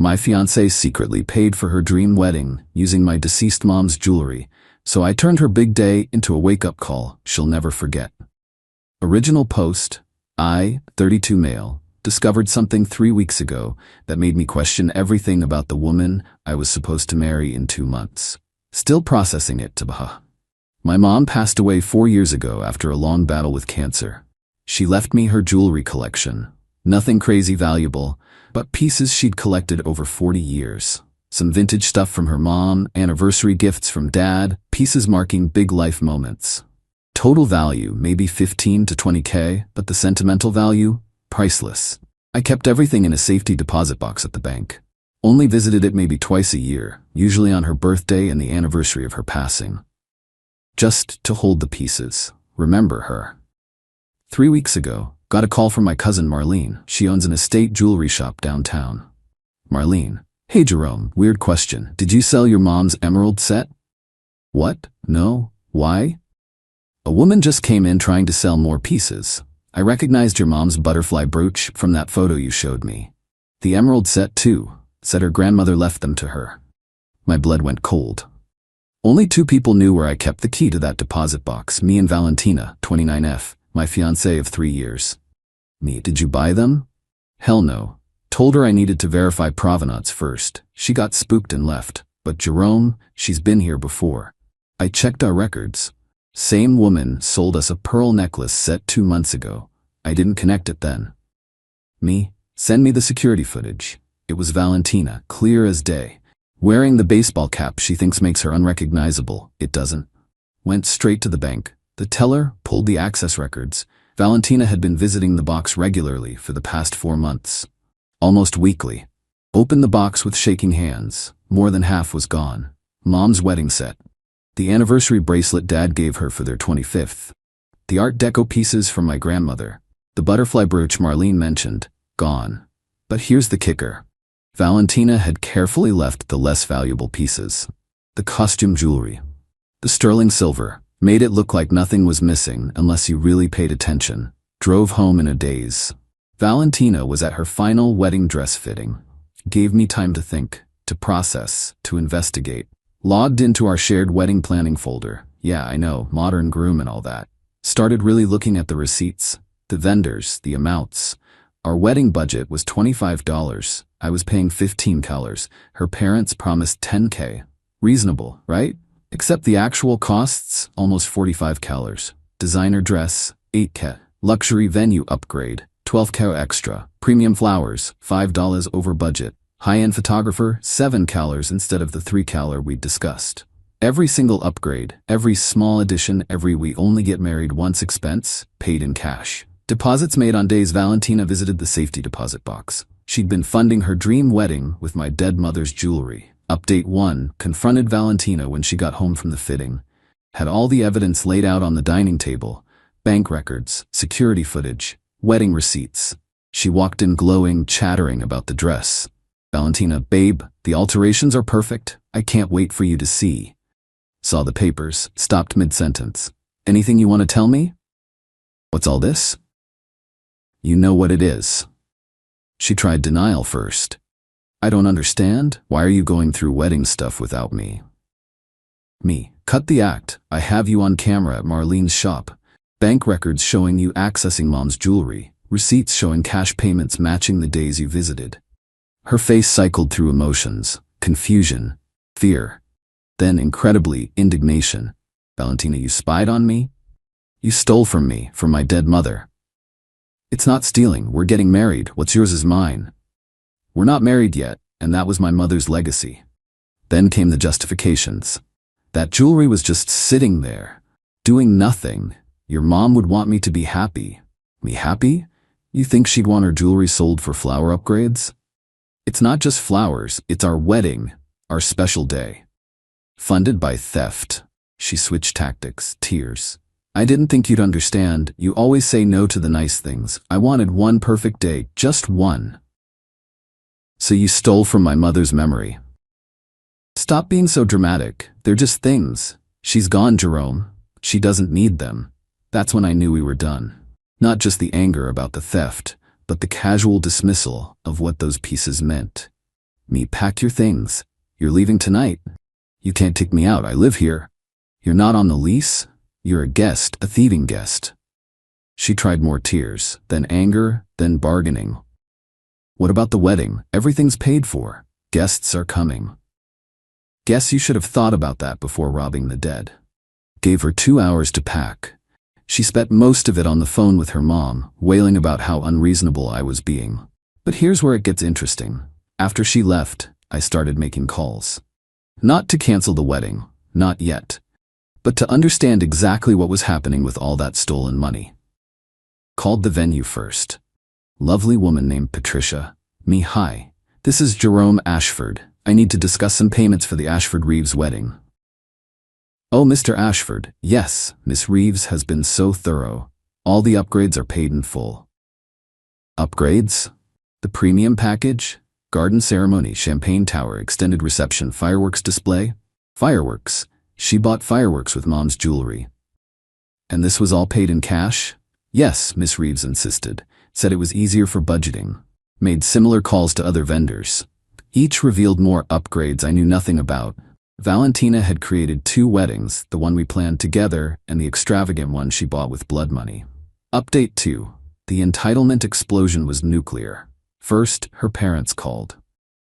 My fiancée secretly paid for her dream wedding using my deceased mom's jewelry, so I turned her big day into a wake-up call she'll never forget. Original post, I, 32 male, discovered something 3 weeks ago that made me question everything about the woman I was supposed to marry in 2 months. Still processing it to Baha. My mom passed away 4 years ago after a long battle with cancer. She left me her jewelry collection. Nothing crazy valuable, but pieces she'd collected over 40 years. Some vintage stuff from her mom, anniversary gifts from dad, pieces marking big life moments. Total value maybe 15 to 20K, but the sentimental value? Priceless. I kept everything in a safety deposit box at the bank. Only visited it maybe twice a year, usually on her birthday and the anniversary of her passing. Just to hold the pieces. Remember her. 3 weeks ago, got a call from my cousin Marlene. She owns an estate jewelry shop downtown. Marlene. Hey Jerome, weird question. Did you sell your mom's emerald set? What? No. Why? A woman just came in trying to sell more pieces. I recognized your mom's butterfly brooch from that photo you showed me. The emerald set too. Said her grandmother left them to her. My blood went cold. Only 2 people knew where I kept the key to that deposit box, me and Valentina, 29F, my fiancée of 3 years. Me, did you buy them? Hell no. Told her I needed to verify provenance first. She got spooked and left. But Jerome, she's been here before. I checked our records. Same woman sold us a pearl necklace set 2 months ago. I didn't connect it then. Me, send me the security footage. It was Valentina, clear as day. Wearing the baseball cap she thinks makes her unrecognizable. It doesn't. Went straight to the bank. The teller pulled the access records. Valentina had been visiting the box regularly for the past 4 months. Almost weekly. Opened the box with shaking hands. More than half was gone. Mom's wedding set. The anniversary bracelet Dad gave her for their 25th. The Art Deco pieces from my grandmother. The butterfly brooch Marlene mentioned. Gone. But here's the kicker. Valentina had carefully left the less valuable pieces. The costume jewelry. The sterling silver. Made it look like nothing was missing unless you really paid attention. Drove home in a daze. Valentina was at her final wedding dress fitting. Gave me time to think, to process, to investigate. Logged into our shared wedding planning folder. Yeah, I know, modern groom and all that. Started really looking at the receipts, the vendors, the amounts. Our wedding budget was $25. I was paying $15. Her parents promised $10K. Reasonable, right? Except the actual costs, almost $45. Designer dress, $8K. Luxury venue upgrade, $12K extra. Premium flowers, $5 over budget. High-end photographer, $7 instead of the $3 we'd discussed. Every single upgrade, every small addition, every we only get married once expense, paid in cash. Deposits made on days Valentina visited the safety deposit box. She'd been funding her dream wedding with my dead mother's jewelry. Update 1, confronted Valentina when she got home from the fitting. Had all the evidence laid out on the dining table. Bank records, security footage, wedding receipts. She walked in glowing, chattering about the dress. Valentina, babe, the alterations are perfect. I can't wait for you to see. Saw the papers, stopped mid-sentence. Anything you want to tell me? What's all this? You know what it is. She tried denial first. I don't understand. Why are you going through wedding stuff without me? Me, cut the act. I have you on camera at Marlene's shop. Bank records showing you accessing mom's jewelry. Receipts showing cash payments matching the days you visited. Her face cycled through emotions, confusion, fear, then incredibly, indignation. Valentina, you spied on me? You stole from me, from my dead mother. It's not stealing, we're getting married, what's yours is mine. We're not married yet, and that was my mother's legacy. Then came the justifications. That jewelry was just sitting there, doing nothing. Your mom would want me to be happy. Me happy? You think she'd want her jewelry sold for flower upgrades? It's not just flowers, it's our wedding, our special day. Funded by theft. She switched tactics, tears. I didn't think you'd understand. You always say no to the nice things. I wanted one perfect day, just one. So you stole from my mother's memory. Stop being so dramatic. They're just things. She's gone, Jerome. She doesn't need them. That's when I knew we were done. Not just the anger about the theft, but the casual dismissal of what those pieces meant. Me, pack your things. You're leaving tonight. You can't kick me out, I live here. You're not on the lease. You're a guest, a thieving guest. She tried more tears, then anger, then bargaining. What about the wedding? Everything's paid for. Guests are coming. Guess you should have thought about that before robbing the dead. Gave her 2 hours to pack. She spent most of it on the phone with her mom, wailing about how unreasonable I was being. But here's where it gets interesting. After she left, I started making calls. Not to cancel the wedding, not yet, but to understand exactly what was happening with all that stolen money. Called the venue first. Lovely woman named Patricia. Me, hi. This is Jerome Ashford. I need to discuss some payments for the Ashford Reeves wedding. Oh, Mr. Ashford, yes, Miss Reeves has been so thorough. All the upgrades are paid in full. Upgrades? The premium package? Garden ceremony, champagne tower, extended reception, fireworks display? Fireworks. She bought fireworks with Mom's jewelry. And this was all paid in cash? Yes, Miss Reeves insisted. Said it was easier for budgeting. Made similar calls to other vendors. Each revealed more upgrades I knew nothing about. Valentina had created 2 weddings, the one we planned together and the extravagant one she bought with blood money. Update 2. The entitlement explosion was nuclear. First, her parents called.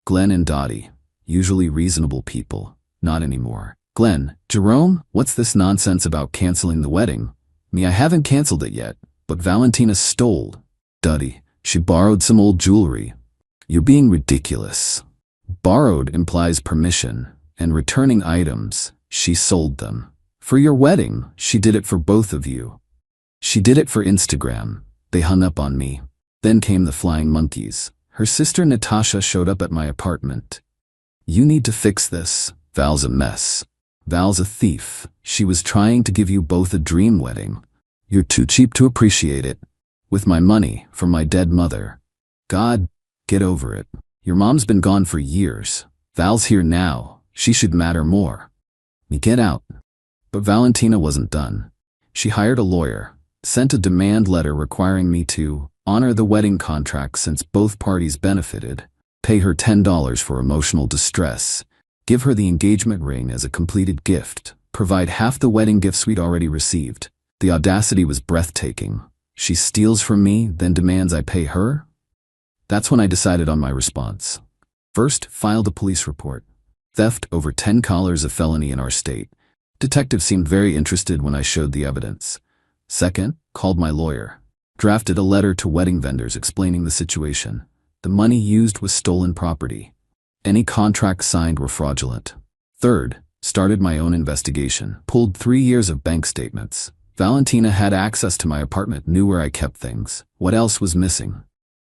Glenn and Dottie, usually reasonable people, not anymore. Glenn, Jerome, what's this nonsense about canceling the wedding? Me, I haven't canceled it yet, but Valentina stole. Dottie, she borrowed some old jewelry. You're being ridiculous. Borrowed implies permission, and returning items, she sold them. For your wedding, she did it for both of you. She did it for Instagram. They hung up on me. Then came the flying monkeys. Her sister Natasha showed up at my apartment. You need to fix this. Val's a mess. Val's a thief. She was trying to give you both a dream wedding. You're too cheap to appreciate it. With my money, from my dead mother. God, get over it. Your mom's been gone for years. Val's here now. She should matter more. Me, get out. But Valentina wasn't done. She hired a lawyer, sent a demand letter requiring me to honor the wedding contract since both parties benefited, pay her $10 for emotional distress, give her the engagement ring as a completed gift, provide half the wedding gifts we'd already received. The audacity was breathtaking. She steals from me, then demands I pay her? That's when I decided on my response. First, filed a police report. Theft over $10 a felony in our state. Detectives seemed very interested when I showed the evidence. Second, called my lawyer. Drafted a letter to wedding vendors explaining the situation. The money used was stolen property. Any contracts signed were fraudulent. Third, started my own investigation. Pulled 3 years of bank statements. Valentina had access to my apartment, knew where I kept things. What else was missing?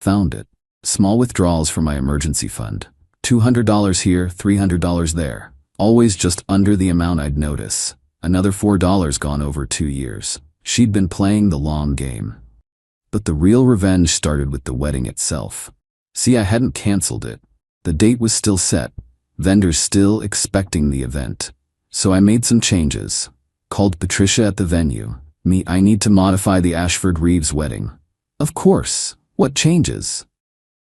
Found it. Small withdrawals from my emergency fund. $200 here, $300 there. Always just under the amount I'd notice. Another $4 gone over 2 years. She'd been playing the long game. But the real revenge started with the wedding itself. See, I hadn't canceled it. The date was still set. Vendors still expecting the event. So I made some changes. Called Patricia at the venue. Me, I need to modify the Ashford Reeves wedding. Of course. What changes?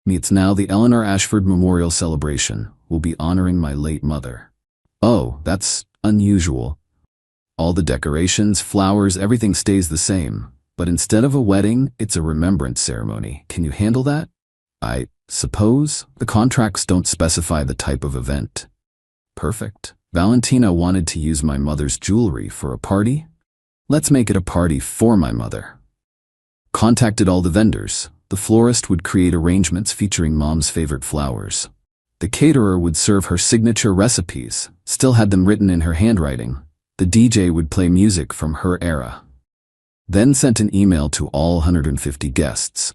Me, it's now the Eleanor Ashford Memorial Celebration. We'll be honoring my late mother. Oh, that's unusual. All the decorations, flowers, everything stays the same. But instead of a wedding, it's a remembrance ceremony. Can you handle that? I suppose. The contracts don't specify the type of event. Perfect. Valentina wanted to use my mother's jewelry for a party? Let's make it a party for my mother. Contacted all the vendors. The florist would create arrangements featuring Mom's favorite flowers. The caterer would serve her signature recipes, still had them written in her handwriting. The DJ would play music from her era. Then sent an email to all 150 guests.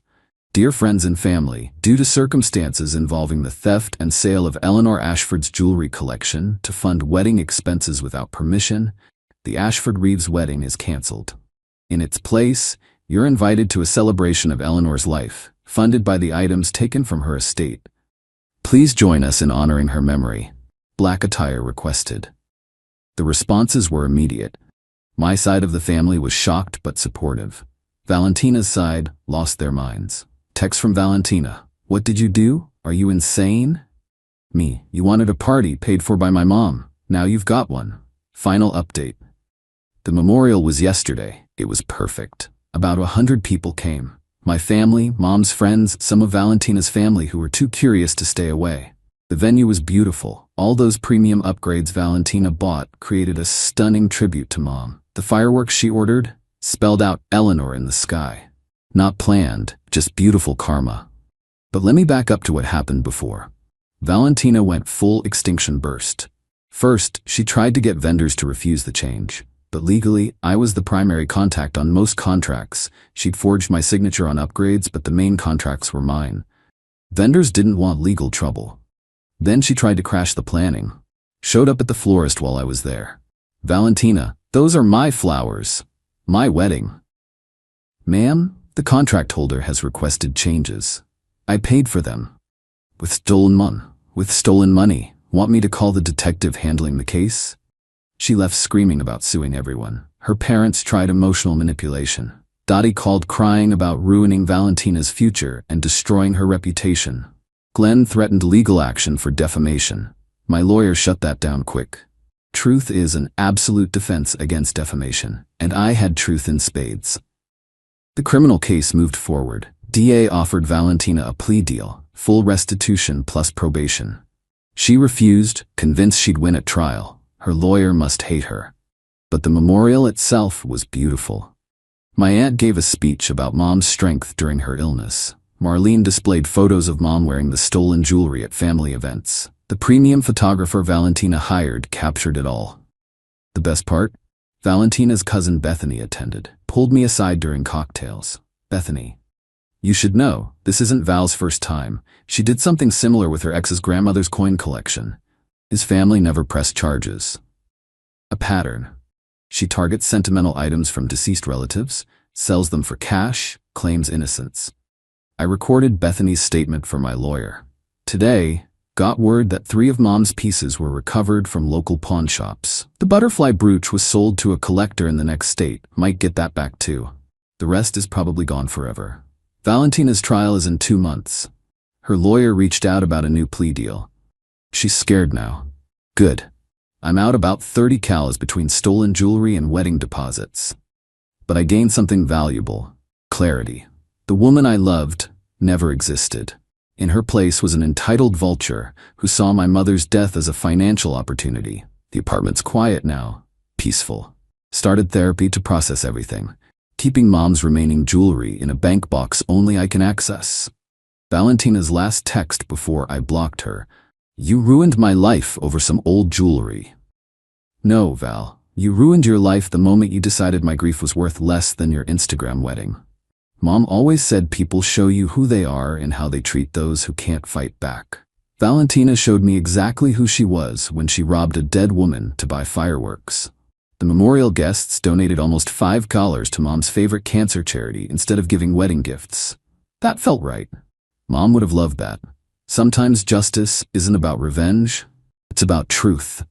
Dear friends and family, due to circumstances involving the theft and sale of Eleanor Ashford's jewelry collection to fund wedding expenses without permission, the Ashford Reeves wedding is canceled. In its place, you're invited to a celebration of Eleanor's life, funded by the items taken from her estate. Please join us in honoring her memory. Black attire requested. The responses were immediate. My side of the family was shocked but supportive. Valentina's side lost their minds. Text from Valentina. What did you do? Are you insane? Me, you wanted a party paid for by my mom. Now you've got one. Final update. The memorial was yesterday. It was perfect. About 100 people came. My family, mom's friends, some of Valentina's family who were too curious to stay away. The venue was beautiful. All those premium upgrades Valentina bought created a stunning tribute to mom. The fireworks she ordered spelled out Eleanor in the sky. Not planned, just beautiful karma. But let me back up to what happened before. Valentina went full extinction burst. First, she tried to get vendors to refuse the change. But legally, I was the primary contact on most contracts. She'd forged my signature on upgrades, but the main contracts were mine. Vendors didn't want legal trouble. Then she tried to crash the planning. Showed up at the florist while I was there. Valentina, those are my flowers. My wedding. Ma'am, the contract holder has requested changes. I paid for them. With stolen money. Want me to call the detective handling the case? She left screaming about suing everyone. Her parents tried emotional manipulation. Dottie called crying about ruining Valentina's future and destroying her reputation. Glenn threatened legal action for defamation. My lawyer shut that down quick. Truth is an absolute defense against defamation, and I had truth in spades. The criminal case moved forward. DA offered Valentina a plea deal, full restitution plus probation. She refused, convinced she'd win at trial. Her lawyer must hate her. But the memorial itself was beautiful. My aunt gave a speech about mom's strength during her illness. Marlene displayed photos of mom wearing the stolen jewelry at family events. The premium photographer Valentina hired captured it all. The best part? Valentina's cousin Bethany attended, pulled me aside during cocktails. Bethany. You should know, this isn't Val's first time. She did something similar with her ex's grandmother's coin collection. His family never pressed charges. A pattern. She targets sentimental items from deceased relatives, sells them for cash, claims innocence. I recorded Bethany's statement for my lawyer. Today, got word that 3 of mom's pieces were recovered from local pawn shops. The butterfly brooch was sold to a collector in the next state. Might get that back too. The rest is probably gone forever. Valentina's trial is in 2 months. Her lawyer reached out about a new plea deal. She's scared now. Good. I'm out about 30 cows between stolen jewelry and wedding deposits. But I gained something valuable. Clarity. The woman I loved never existed. In her place was an entitled vulture who saw my mother's death as a financial opportunity. The apartment's quiet now. Peaceful. Started therapy to process everything. Keeping mom's remaining jewelry in a bank box only I can access. Valentina's last text before I blocked her. You ruined my life over some old jewelry. No, Val. You ruined your life the moment you decided my grief was worth less than your Instagram wedding. Mom always said people show you who they are and how they treat those who can't fight back. Valentina showed me exactly who she was when she robbed a dead woman to buy fireworks. The memorial guests donated almost $5 to mom's favorite cancer charity instead of giving wedding gifts. That felt right. Mom would have loved that. Sometimes justice isn't about revenge, it's about truth.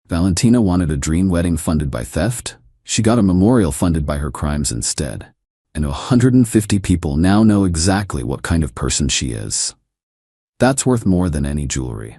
Valentina wanted a dream wedding funded by theft. She got a memorial funded by her crimes instead. And 150 people now know exactly what kind of person she is. That's worth more than any jewelry.